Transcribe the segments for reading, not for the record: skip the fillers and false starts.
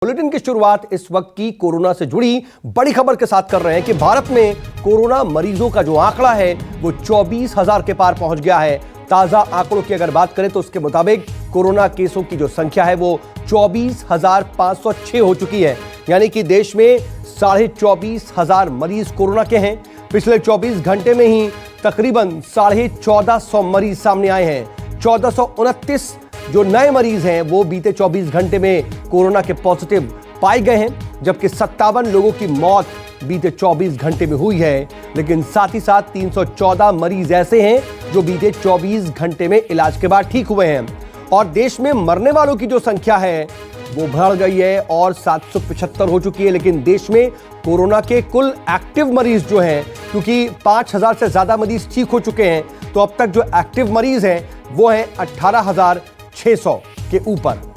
Bulletin की शुरुआत इस वक्त की कोरोना से जुड़ी बड़ी खबर के साथ कर रहे हैं कि भारत में कोरोना मरीजों का जो आंकड़ा है वो 24,000 के पार पहुंच गया है। ताजा आंकड़ों की अगर बात करें तो उसके मुताबिक कोरोना केसों की जो संख्या है वो 24,506 हो चुकी है, यानी कि देश में 24,500 मरीज कोरोना के हैं। पिछले 24 घंटे में ही तकरीबन 1450 मरीज सामने आए हैं। 1429 जो नए मरीज हैं वो बीते 24 घंटे में कोरोना के पॉजिटिव पाए गए हैं, जबकि 57 लोगों की मौत बीते 24 घंटे में हुई है। लेकिन साथ ही साथ 314 मरीज ऐसे हैं जो बीते 24 घंटे में इलाज के बाद ठीक हुए हैं। और देश में मरने वालों की जो संख्या है वो बढ़ गई है और 775 हो चुकी है। लेकिन देश में कोरोना के कुल एक्टिव मरीज जो हैं, क्योंकि 5,000 से ज्यादा मरीज ठीक हो चुके हैं, तो अब तक जो एक्टिव मरीज हैं वो हैं 18,600 के ऊपर।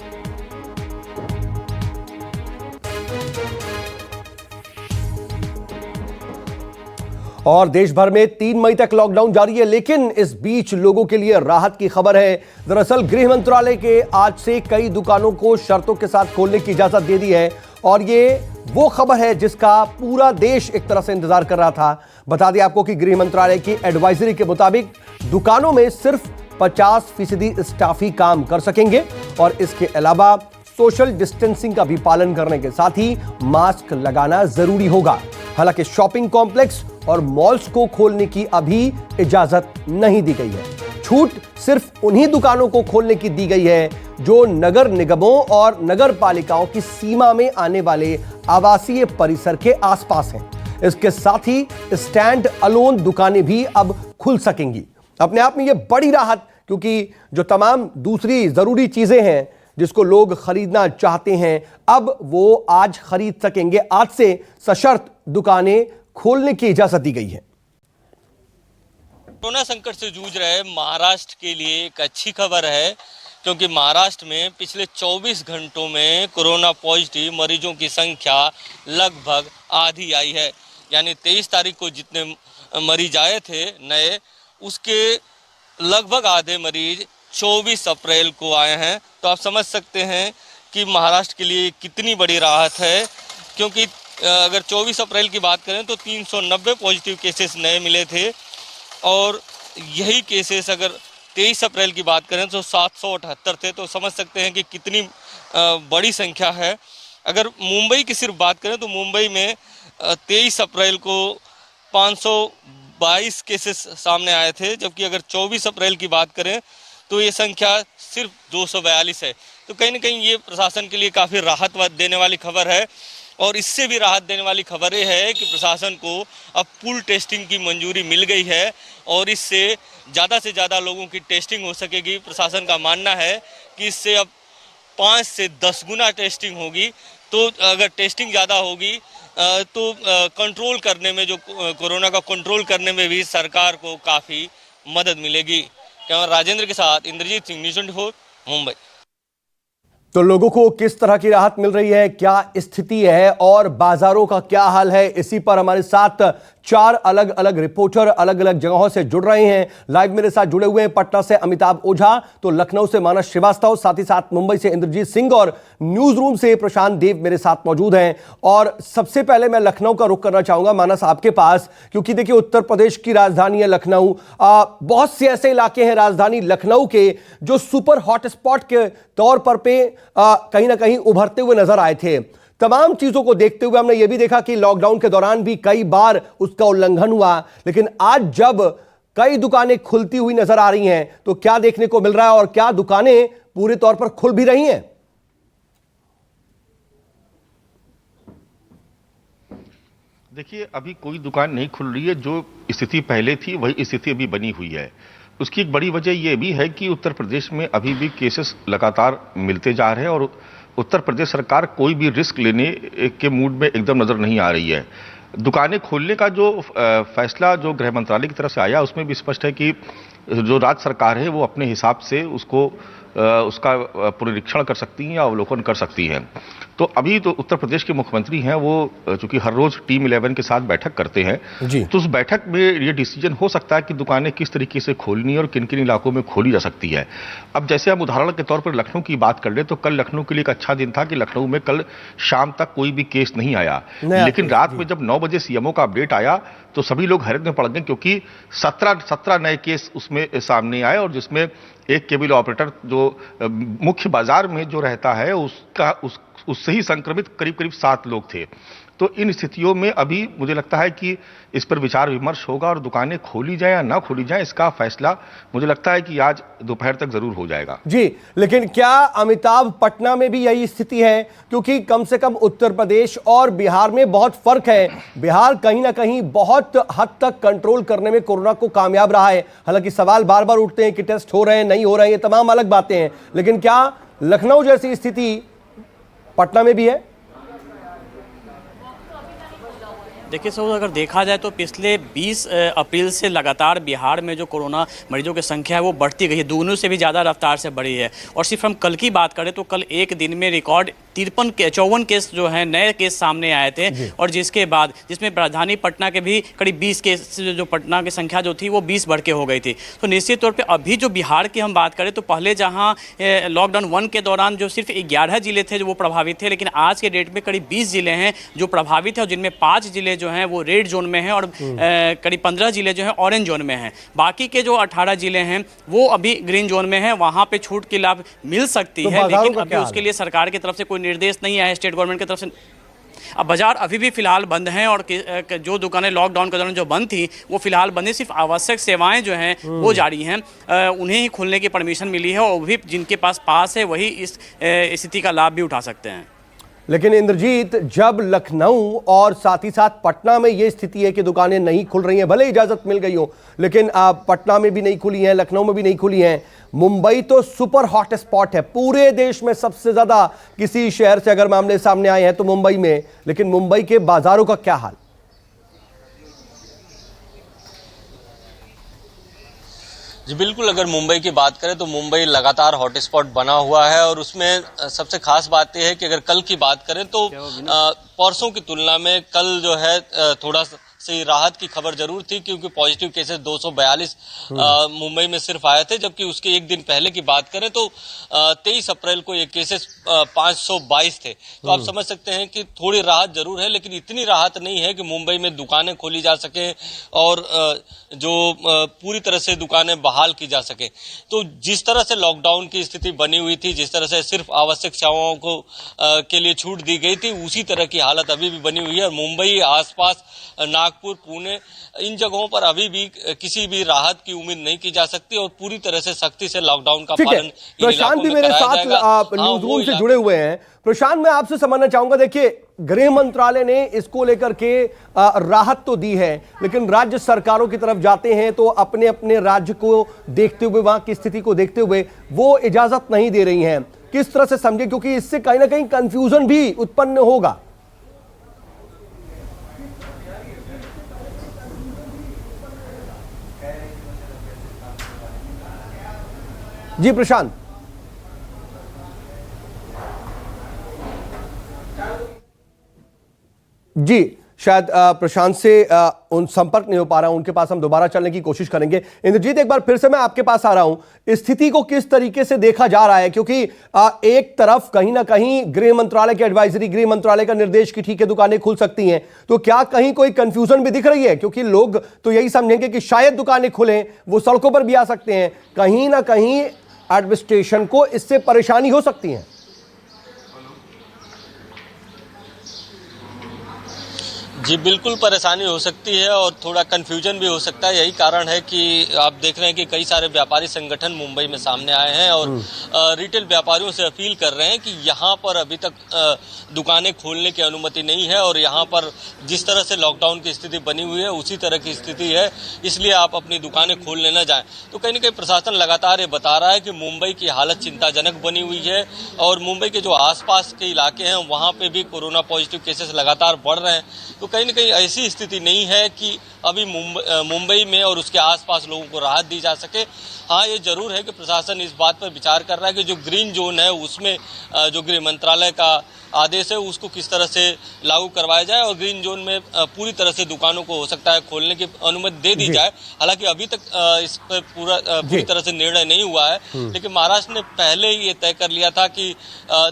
और देश भर में 3 मई तक लॉकडाउन जारी है, लेकिन इस बीच लोगों के लिए राहत की खबर है। दरअसल गृह मंत्रालय के आज से कई दुकानों को शर्तों के साथ खोलने की इजाजत दे दी है और ये वो खबर है जिसका पूरा देश एक तरह से इंतजार कर रहा था। बता दें आपको कि गृह मंत्रालय की एडवाइजरी के मुताबिक दुकानों में सिर्फ 50% स्टाफ ही काम कर सकेंगे और इसके अलावा सोशल डिस्टेंसिंग का भी पालन करने के साथ ही मास्क लगाना जरूरी होगा। हालांकि शॉपिंग कॉम्प्लेक्स और मॉल्स को खोलने की अभी इजाजत नहीं दी गई है। छूट सिर्फ उन्हीं दुकानों को खोलने की दी गई है जो नगर निगमों और नगर पालिकाओं की सीमा में आने वाले आवासीय परिसर के आसपास हैं। इसके साथ ही स्टैंड अलोन दुकानें भी अब खुल सकेंगी। अपने आप में यह बड़ी राहत, क्योंकि जो तमाम दूसरी जरूरी चीजें हैं जिसको लोग खरीदना चाहते हैं अब वो आज खरीद सकेंगे। आज से सशर्त दुकानें खोलने की इजाजत दी गई है। कोरोना संकट से जूझ रहे महाराष्ट्र के लिए एक अच्छी खबर है, क्योंकि महाराष्ट्र में पिछले 24 घंटों में कोरोना पॉजिटिव मरीजों की संख्या लगभग आधी आई है। यानी 23 तारीख को जितने मरीज आए थे नए, उसके लगभग आधे मरीज 24 अप्रैल को आए हैं। तो आप समझ सकते हैं कि महाराष्ट्र के लिए कितनी बड़ी राहत है, क्योंकि अगर 24 अप्रैल की बात करें तो 390 पॉजिटिव केसेस नए मिले थे और यही केसेस अगर 23 अप्रैल की बात करें तो 778 थे। तो समझ सकते हैं कि कितनी बड़ी संख्या है। अगर मुंबई की सिर्फ बात करें तो मुंबई में 23 अप्रैल को 522 केसेस सामने आए थे, जबकि अगर 24 अप्रैल की बात करें तो ये संख्या सिर्फ 242 है। तो कहीं ना कहीं ये प्रशासन के लिए काफ़ी राहत देने वाली खबर है। और इससे भी राहत देने वाली खबर ये है कि प्रशासन को अब पूल टेस्टिंग की मंजूरी मिल गई है और इससे ज़्यादा से ज़्यादा लोगों की टेस्टिंग हो सकेगी। प्रशासन का मानना है कि इससे अब 5 से 10 गुना टेस्टिंग होगी। तो अगर टेस्टिंग ज़्यादा होगी तो कंट्रोल करने में, जो कोरोना का कंट्रोल करने में भी सरकार को काफ़ी मदद मिलेगी। कैमरा राजेंद्र के साथ इंद्रजीत सिंह, न्यूज़ 24 मुंबई। तो लोगों को किस तरह की राहत मिल रही है, क्या स्थिति है और बाजारों का क्या हाल है, इसी पर हमारे साथ 4 अलग अलग रिपोर्टर अलग अलग जगहों से जुड़ रहे हैं। लाइव मेरे साथ जुड़े हुए हैं पटना से अमिताभ ओझा, तो लखनऊ से मानस श्रीवास्तव, साथ ही साथ मुंबई से इंद्रजीत सिंह और न्यूज रूम से प्रशांत देव मेरे साथ मौजूद हैं। और सबसे पहले मैं लखनऊ का रुख करना चाहूंगा मानस आपके पास, क्योंकि देखिए उत्तर प्रदेश की राजधानी है लखनऊ। बहुत से ऐसे इलाके हैं राजधानी लखनऊ के जो सुपर हॉटस्पॉट के तौर पर कहीं ना कहीं उभरते हुए नजर आए थे। तमाम चीजों को देखते हुए हमने यह भी देखा कि लॉकडाउन के दौरान भी कई बार उसका उल्लंघन हुआ, लेकिन आज जब कई दुकानें खुलती हुई नजर आ रही हैं तो क्या देखने को मिल रहा है और क्या दुकानें पूरे तौर पर खुल भी रही हैं? देखिए, अभी कोई दुकान नहीं खुल रही है। जो स्थिति पहले थी वही स्थिति अभी बनी हुई है। उसकी एक बड़ी वजह यह भी है कि उत्तर प्रदेश में अभी भी केसेस लगातार मिलते जा रहे हैं और उत्तर प्रदेश सरकार कोई भी रिस्क लेने के मूड में एकदम नजर नहीं आ रही है। दुकानें खोलने का जो फैसला जो गृह मंत्रालय की तरफ से आया उसमें भी स्पष्ट है कि जो राज्य सरकार है वो अपने हिसाब से उसका पुनरीक्षण कर सकती हैं या अवलोकन कर सकती हैं। तो अभी तो उत्तर प्रदेश के मुख्यमंत्री हैं, वो चूंकि हर रोज टीम 11 के साथ बैठक करते हैं जी। तो उस बैठक में ये डिसीजन हो सकता है कि दुकानें किस तरीके से खोलनी है और किन किन इलाकों में खोली जा सकती है। अब जैसे हम उदाहरण के तौर पर लखनऊ की बात कर ले तो कल लखनऊ के लिए एक अच्छा दिन था कि लखनऊ में कल शाम तक कोई भी केस नहीं आया, लेकिन रात में जब 9 बजे सीएमओ का अपडेट आया तो सभी लोग हैरत में पड़ गए, क्योंकि 17 नए केस उसमें सामने आए और जिसमें एक केबल ऑपरेटर जो मुख्य बाजार में जो रहता है उससे ही संक्रमित करीब करीब 7 लोग थे। तो इन स्थितियों में अभी मुझे लगता है कि इस पर विचार विमर्श होगा और दुकानें खोली जाए या ना खोली जाए इसका फैसला मुझे लगता है कि आज दोपहर तक जरूर हो जाएगा। जी, लेकिन क्या अमिताभ पटना में भी यही स्थिति है? क्योंकि कम से कम उत्तर प्रदेश और बिहार में बहुत फर्क है। बिहार कहीं ना कहीं बहुत हद तक कंट्रोल करने में कोरोना को कामयाब रहा है। हालांकि सवाल बार बार उठते हैं कि टेस्ट हो रहे हैं नहीं हो रहे हैं, ये तमाम अलग बातें हैं, लेकिन क्या लखनऊ जैसी स्थिति पटना में भी है? देखिए सर, अगर देखा जाए तो पिछले 20 अप्रैल से लगातार बिहार में जो कोरोना मरीजों की संख्या है वो बढ़ती गई है, दुगुने से भी ज़्यादा रफ्तार से बढ़ी है। और सिर्फ हम कल की बात करें तो कल एक दिन में रिकॉर्ड 54 केस जो हैं नए केस सामने आए थे, और जिसके बाद जिसमें राजधानी पटना के भी करीब 20 केस, जो पटना की संख्या जो थी वो 20 बढ़ के हो गई थी। तो निश्चित तौर पे अभी जो बिहार की हम बात करें तो पहले जहां लॉकडाउन 1 के दौरान जो सिर्फ 11 जिले थे जो वो प्रभावित थे, लेकिन आज के डेट में करीब 20 जिले हैं जो प्रभावित है, और जिनमें 5 जिले जो हैं वो रेड जोन में हैं और करीब 15 जिले जो हैं ऑरेंज जोन में हैं। बाकी के जो 18 जिले हैं वो अभी ग्रीन जोन में हैं, वहाँ पे छूट की लाभ मिल सकती है, लेकिन अभी उसके लिए सरकार की तरफ से कोई निर्देश नहीं आया है, स्टेट गवर्नमेंट की तरफ से। अब बाजार अभी भी फिलहाल बंद हैं, और जो दुकानें लॉकडाउन के दौरान जो बंद थी वो फिलहाल बंद है। सिर्फ आवश्यक सेवाएं जो हैं वो जारी हैं, उन्हें ही खोलने की परमिशन मिली है, और वो भी जिनके पास है वही इस स्थिति का लाभ भी उठा सकते हैं। लेकिन इंद्रजीत, जब लखनऊ और साथ ही साथ पटना में यह स्थिति है कि दुकानें नहीं खुल रही हैं, भले इजाजत मिल गई हो, लेकिन पटना में भी नहीं खुली हैं, लखनऊ में भी नहीं खुली हैं, मुंबई तो सुपर हॉट स्पॉट है, पूरे देश में सबसे ज्यादा किसी शहर से अगर मामले सामने आए हैं तो मुंबई में, लेकिन मुंबई के बाजारों का क्या हाल? जी बिल्कुल, अगर मुंबई की बात करें तो मुंबई लगातार हॉटस्पॉट बना हुआ है, और उसमें सबसे खास बात यह है कि अगर कल की बात करें तो परसों की तुलना में कल जो है थोड़ा से राहत की खबर जरूर थी, क्योंकि पॉजिटिव केसेस 242 मुंबई में सिर्फ आए थे, जबकि उसके एक दिन पहले की बात करें तो 23 अप्रैल को ये केसेस 522 थे। तो आप समझ सकते हैं कि थोड़ी राहत जरूर है, लेकिन इतनी राहत नहीं है कि मुंबई में दुकानें खोली जा सके और जो पूरी तरह से दुकानें बहाल की जा सके। तो जिस तरह से लॉकडाउन की स्थिति बनी हुई थी, जिस तरह से सिर्फ आवश्यक सेवाओं को के लिए छूट दी गई थी, उसी तरह की हालत अभी भी बनी हुई है। और मुंबई, आसपास नागपुर, पुणे, इन जगहों पर अभी भी किसी भी राहत की उम्मीद नहीं की जा सकती, और पूरी तरह से सख्ती से लॉकडाउन का पालन प्रशांत भी मेरे साथ न्यूज रूम से जुड़े हुए हैं। प्रशांत, मैं आपसे समझना चाहूंगा, देखिए गृह मंत्रालय ने इसको लेकर के राहत तो दी है, लेकिन राज्य सरकारों की तरफ जाते हैं तो अपने अपने राज्य को देखते हुए, वहां की स्थिति को देखते हुए वो इजाजत नहीं दे रही हैं। किस तरह से समझे, क्योंकि इससे कहीं ना कहीं कंफ्यूजन भी उत्पन्न होगा। जी प्रशांत। जी, शायद प्रशांत से उन संपर्क नहीं हो पा रहा हूं, उनके पास हम दोबारा चलने की कोशिश करेंगे। इंद्रजीत, एक बार फिर से मैं आपके पास आ रहा हूं, स्थिति को किस तरीके से देखा जा रहा है? क्योंकि एक तरफ कहीं ना कहीं गृह मंत्रालय की एडवाइजरी, गृह मंत्रालय का निर्देश कि ठीक है दुकानें खुल सकती हैं, तो क्या कहीं कोई कंफ्यूजन भी दिख रही है? क्योंकि लोग तो यही समझेंगे कि शायद दुकानें खुलें, वो सड़कों पर भी आ सकते हैं, कहीं ना कहीं एडमिनिस्ट्रेशन को इससे परेशानी हो सकती है। जी बिल्कुल परेशानी हो सकती है, और थोड़ा कंफ्यूजन भी हो सकता है। यही कारण है कि आप देख रहे हैं कि कई सारे व्यापारी संगठन मुंबई में सामने आए हैं और रिटेल व्यापारियों से अपील कर रहे हैं कि यहाँ पर अभी तक दुकानें खोलने की अनुमति नहीं है, और यहाँ पर जिस तरह से लॉकडाउन की स्थिति बनी हुई है उसी तरह की स्थिति है, इसलिए आप अपनी दुकानें खोलने न जाएं। तो कहीं ना कहीं प्रशासन लगातार ये बता रहा है कि मुंबई की हालत चिंताजनक बनी हुई है, और मुंबई के जो आसपास के इलाके हैं वहाँ पे भी कोरोना पॉजिटिव केसेस लगातार बढ़ रहे हैं। तो कहीं ना कहीं ऐसी स्थिति नहीं है कि अभी मुंबई में और उसके आसपास लोगों को राहत दी जा सके। हाँ, ये जरूर है कि प्रशासन इस बात पर विचार कर रहा है कि जो ग्रीन जोन है उसमें जो गृह मंत्रालय का आदेश है उसको किस तरह से लागू करवाया जाए और ग्रीन जोन में पूरी तरह से दुकानों को हो सकता है खोलने की अनुमति दे दी जाए। हालांकि अभी तक इस पर पूरी तरह से निर्णय नहीं हुआ है, लेकिन महाराष्ट्र ने पहले ही ये तय कर लिया था कि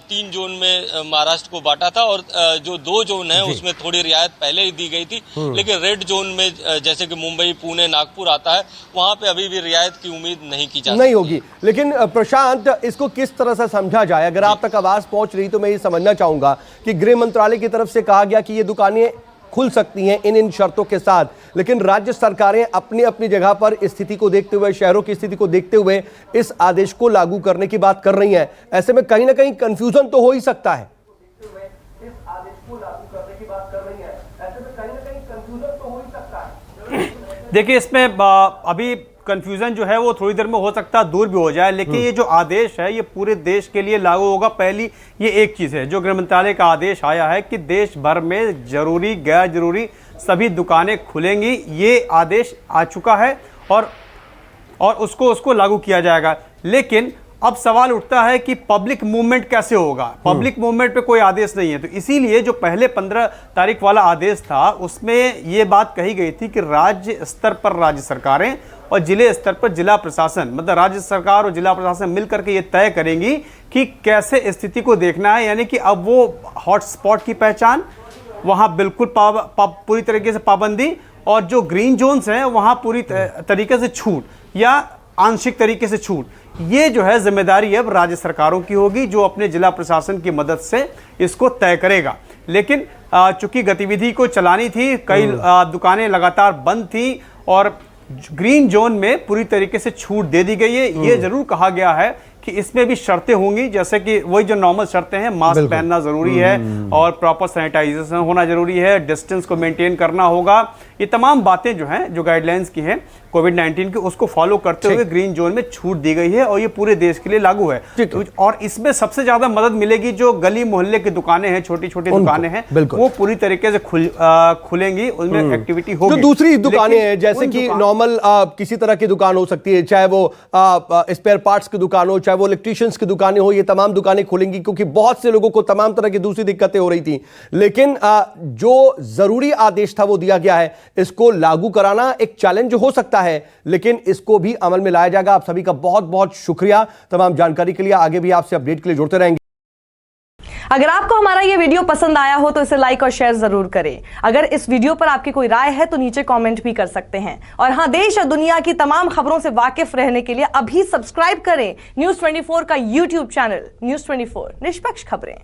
3 जोन में महाराष्ट्र को बांटा था और जो 2 जोन है उसमें थोड़ी रियायत पहले ही दी गई थी, लेकिन रेड जोन में जैसे कि मुंबई, पुणे, नागपुर आता है, वहां पे अभी भी रियायत की उम्मीद नहीं की जा नहीं होगी। लेकिन प्रशांत, इसको किस तरह से समझा जाए? अगर आप तक आवाज पहुंच रही तो मैं ये समझना चाहूंगा कि गृह मंत्रालय की तरफ से कहा गया कि ये दुकानें खुल सकती हैं इन शर्तों के साथ, लेकिन राज्य सरकारें अपनी अपनी जगह पर स्थिति को देखते हुए, शहरों की स्थिति को देखते हुए इस आदेश को लागू करने की बात कर रही हैं। ऐसे में कहीं ना कहीं कंफ्यूजन तो हो ही सकता है। इस आदेश को लागू करने की बात कर रही हैं, ऐसे में कहीं ना कहीं कंफ्यूजन तो हो ही सकता है। देखिए, इसमें अभी कंफ्यूजन जो है वो थोड़ी देर में हो सकता है दूर भी हो जाए, लेकिन ये जो आदेश है ये पूरे देश के लिए लागू होगा। पहली ये एक चीज है जो गृह मंत्रालय का आदेश आया है कि देश भर में जरूरी गैर जरूरी सभी दुकानें खुलेंगी, ये आदेश आ चुका है और उसको लागू किया जाएगा। लेकिन अब सवाल उठता है कि पब्लिक मूवमेंट कैसे होगा? पब्लिक मूवमेंट पे कोई आदेश नहीं है, तो इसीलिए जो पहले 15 तारीख वाला आदेश था उसमें ये बात कही गई थी कि राज्य स्तर पर राज्य सरकारें और जिले स्तर पर जिला प्रशासन, मतलब राज्य सरकार और जिला प्रशासन मिलकर के ये तय करेंगी कि कैसे स्थिति को देखना है। यानी कि अब वो हॉटस्पॉट की पहचान, वहाँ बिल्कुल पूरी तरीके से पाबंदी, और जो ग्रीन जोन्स हैं वहाँ पूरी तरीके से छूट या आंशिक तरीके से छूट, ये जो है जिम्मेदारी अब राज्य सरकारों की होगी जो अपने जिला प्रशासन की मदद से इसको तय करेगा। लेकिन चूंकि गतिविधि को चलानी थी, कई दुकानें लगातार बंद थी और ग्रीन जोन में पूरी तरीके से छूट दे दी गई है। ये जरूर कहा गया है कि इसमें भी शर्तें होंगी, जैसे कि वही जो नॉर्मल शर्तें हैं, मास्क पहनना जरूरी है और प्रॉपर सैनिटाइजेशन होना जरूरी है, डिस्टेंस को मेंटेन करना होगा। ये तमाम बातें जो हैं, जो गाइडलाइंस की हैं कोविड-19 की, उसको फॉलो करते हुए ग्रीन जोन में छूट दी गई है और ये पूरे देश के लिए लागू है। और इसमें सबसे ज्यादा मदद मिलेगी जो गली मोहल्ले की दुकानें हैं, छोटी छोटी दुकानें हैं, वो पूरी तरीके से खुलेंगी, उनमें एक्टिविटी होगी। जो दूसरी दुकानें हैं, जैसे कि नॉर्मल किसी तरह की दुकान हो सकती है, चाहे वो स्पेयर पार्ट्स की दुकान हो, चाहे वो इलेक्ट्रिशियंस की दुकानें हो, ये तमाम दुकानें खुलेंगी क्योंकि बहुत से लोगों को तमाम तरह की दूसरी दिक्कतें हो रही थी। लेकिन जो जरूरी आदेश था वो दिया गया है, इसको लागू कराना एक चैलेंज हो सकता है, लेकिन इसको भी अमल में लाया जाएगा। आप सभी का बहुत बहुत शुक्रिया तमाम जानकारी के लिए। आगे भी आपसे अपडेट के लिए जुड़ते रहेंगे। अगर आपको हमारा ये वीडियो पसंद आया हो तो इसे लाइक और शेयर जरूर करें। अगर इस वीडियो पर आपकी कोई राय है तो नीचे कमेंट भी कर सकते हैं। और हां, देश और दुनिया की तमाम खबरों से वाकिफ रहने के लिए अभी सब्सक्राइब करें न्यूज़ 24 का यूट्यूब चैनल। न्यूज़ 24, निष्पक्ष खबरें।